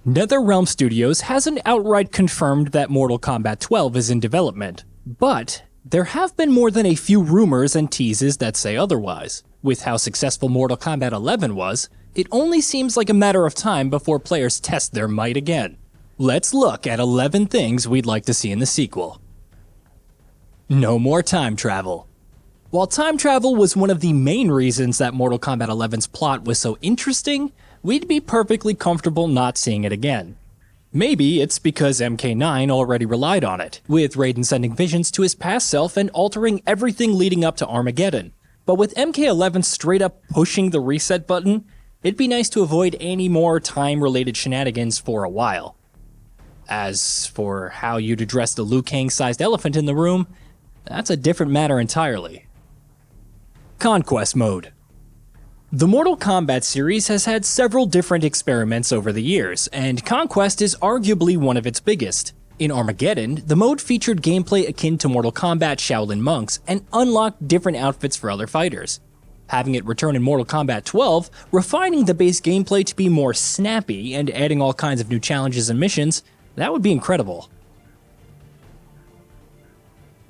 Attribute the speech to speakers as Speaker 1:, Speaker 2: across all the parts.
Speaker 1: NetherRealm Studios hasn't outright confirmed that Mortal Kombat 12 is in development, but there have been more than a few rumors and teases that say otherwise. With how successful Mortal Kombat 11 was, it only seems like a matter of time before players test their might again. Let's look at 11 things we'd like to see in the sequel. No more time travel. While time travel was one of the main reasons that Mortal Kombat 11's plot was so interesting, we'd be perfectly comfortable not seeing it again. Maybe it's because MK9 already relied on it, with Raiden sending visions to his past self and altering everything leading up to Armageddon. But with MK11 straight up pushing the reset button, it'd be nice to avoid any more time-related shenanigans for a while. As for how you'd address the Liu Kang-sized elephant in the room, that's a different matter entirely. Conquest Mode. The Mortal Kombat series has had several different experiments over the years, and Conquest is arguably one of its biggest. In Armageddon, the mode featured gameplay akin to Mortal Kombat Shaolin monks and unlocked different outfits for other fighters. Having it return in Mortal Kombat 12, refining the base gameplay to be more snappy and adding all kinds of new challenges and missions, that would be incredible.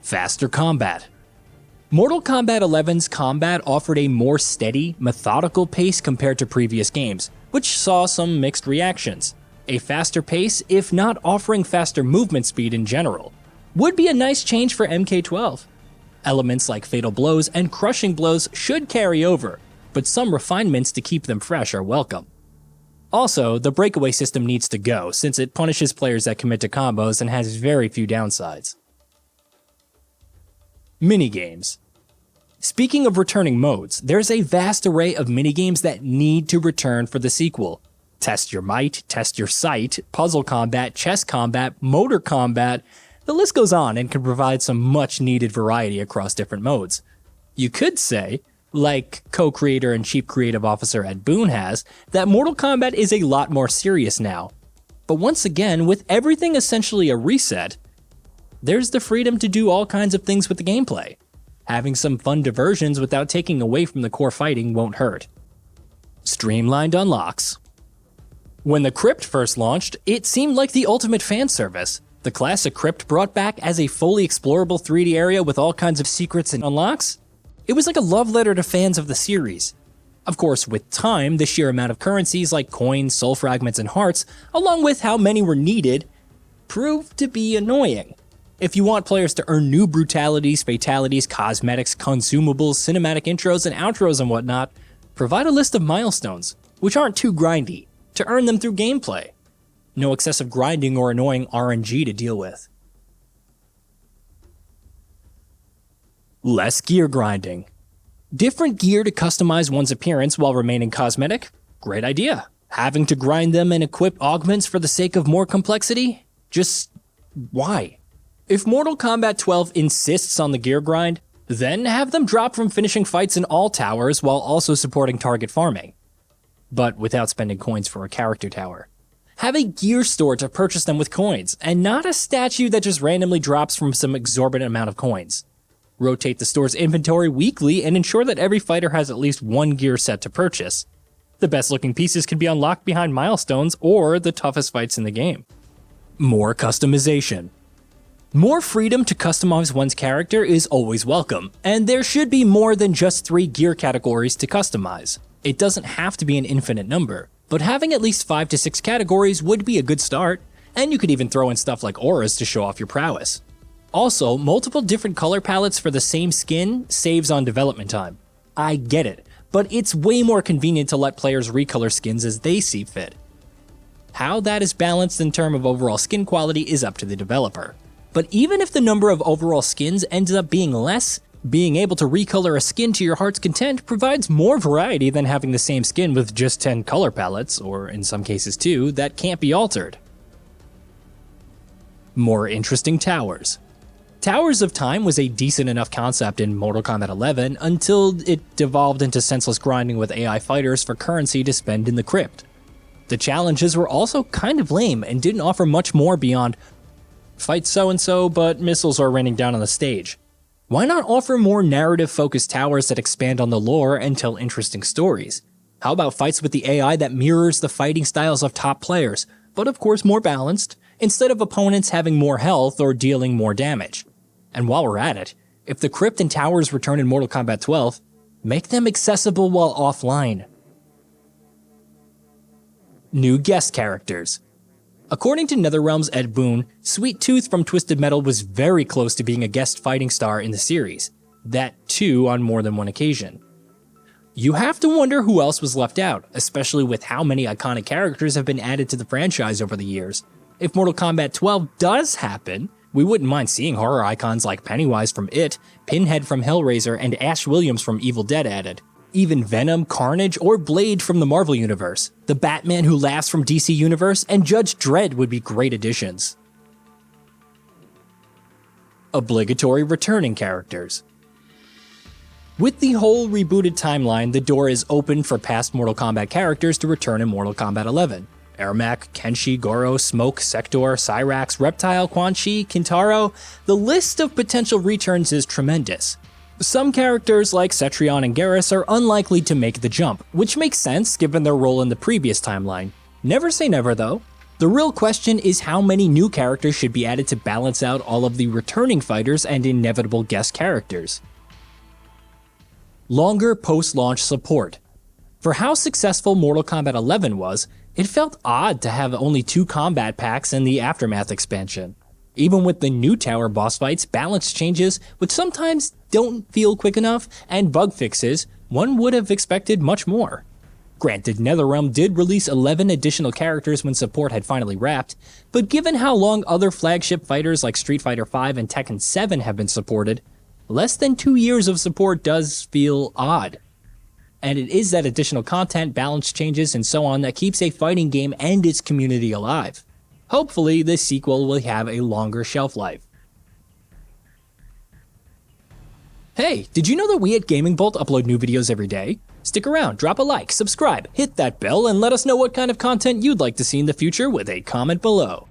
Speaker 1: Faster combat. Mortal Kombat 11's combat offered a more steady, methodical pace compared to previous games, which saw some mixed reactions. A faster pace, if not offering faster movement speed in general, would be a nice change for MK12. Elements like fatal blows and crushing blows should carry over, but some refinements to keep them fresh are welcome. Also, the breakaway system needs to go, since it punishes players that commit to combos and has very few downsides. Minigames. Speaking of returning modes, there's a vast array of minigames that need to return for the sequel. Test your might, test your sight, puzzle combat, chess combat, motor combat, the list goes on and can provide some much needed variety across different modes. You could say, like co-creator and chief creative officer Ed Boon has, that Mortal Kombat is a lot more serious now. But once again, with everything essentially a reset, there's the freedom to do all kinds of things with the gameplay. Having some fun diversions without taking away from the core fighting won't hurt. Streamlined unlocks. When the Crypt first launched, it seemed like the ultimate fan service. The classic Crypt brought back as a fully explorable 3D area with all kinds of secrets and unlocks. It was like a love letter to fans of the series. Of course, with time, the sheer amount of currencies like coins, soul fragments, and hearts, along with how many were needed, proved to be annoying. If you want players to earn new brutalities, fatalities, cosmetics, consumables, cinematic intros and outros and whatnot, provide a list of milestones, which aren't too grindy, to earn them through gameplay. No excessive grinding or annoying RNG to deal with. Less gear grinding. Different gear to customize one's appearance while remaining cosmetic? Great idea. Having to grind them and equip augments for the sake of more complexity? Just why? If Mortal Kombat 12 insists on the gear grind, then have them drop from finishing fights in all towers while also supporting target farming. But without spending coins for a character tower. Have a gear store to purchase them with coins, and not a statue that just randomly drops from some exorbitant amount of coins. Rotate the store's inventory weekly and ensure that every fighter has at least one gear set to purchase. The best looking pieces can be unlocked behind milestones or the toughest fights in the game. More customization. More freedom to customize one's character is always welcome, and there should be more than just 3 gear categories to customize. It doesn't have to be an infinite number, but having at least 5 to 6 categories would be a good start, and you could even throw in stuff like auras to show off your prowess. Also, multiple different color palettes for the same skin saves on development time. I get it, but it's way more convenient to let players recolor skins as they see fit. How that is balanced in terms of overall skin quality is up to the developer. But even if the number of overall skins ends up being less, being able to recolor a skin to your heart's content provides more variety than having the same skin with just 10 color palettes, or in some cases 2, that can't be altered. More interesting towers. Towers of Time was a decent enough concept in Mortal Kombat 11 until it devolved into senseless grinding with AI fighters for currency to spend in the Crypt. The challenges were also kind of lame and didn't offer much more beyond fight so-and-so, but missiles are raining down on the stage. Why not offer more narrative-focused towers that expand on the lore and tell interesting stories? How about fights with the AI that mirrors the fighting styles of top players, but of course more balanced, instead of opponents having more health or dealing more damage. And while we're at it, if the crypt and towers return in Mortal Kombat 12, make them accessible while offline. New guest characters. According to NetherRealm's Ed Boon, Sweet Tooth from Twisted Metal was very close to being a guest fighting star in the series, that too on more than one occasion. You have to wonder who else was left out, especially with how many iconic characters have been added to the franchise over the years. If Mortal Kombat 12 does happen, we wouldn't mind seeing horror icons like Pennywise from It, Pinhead from Hellraiser, and Ash Williams from Evil Dead added. Even Venom, Carnage, or Blade from the Marvel Universe, the Batman Who Laughs from DC Universe, and Judge Dredd would be great additions. Obligatory returning characters. With the whole rebooted timeline, the door is open for past Mortal Kombat characters to return in Mortal Kombat 11. Ermac, Kenshi, Goro, Smoke, Sector, Cyrax, Reptile, Quan Chi, Kintaro, the list of potential returns is tremendous. Some characters like Cetrion and Garrus are unlikely to make the jump, which makes sense given their role in the previous timeline. Never say never though. The real question is how many new characters should be added to balance out all of the returning fighters and inevitable guest characters. Longer post-launch support. For how successful Mortal Kombat 11 was, it felt odd to have only 2 combat packs in the Aftermath expansion. Even with the new tower boss fights, balance changes, which sometimes don't feel quick enough, and bug fixes, one would have expected much more. Granted, NetherRealm did release 11 additional characters when support had finally wrapped, but given how long other flagship fighters like Street Fighter V and Tekken 7 have been supported, less than 2 years of support does feel odd. And it is that additional content, balance changes, and so on that keeps a fighting game and its community alive. Hopefully, this sequel will have a longer shelf life. Hey, did you know that we at Gaming Bolt upload new videos every day? Stick around, drop a like, subscribe, hit that bell, and let us know what kind of content you'd like to see in the future with a comment below.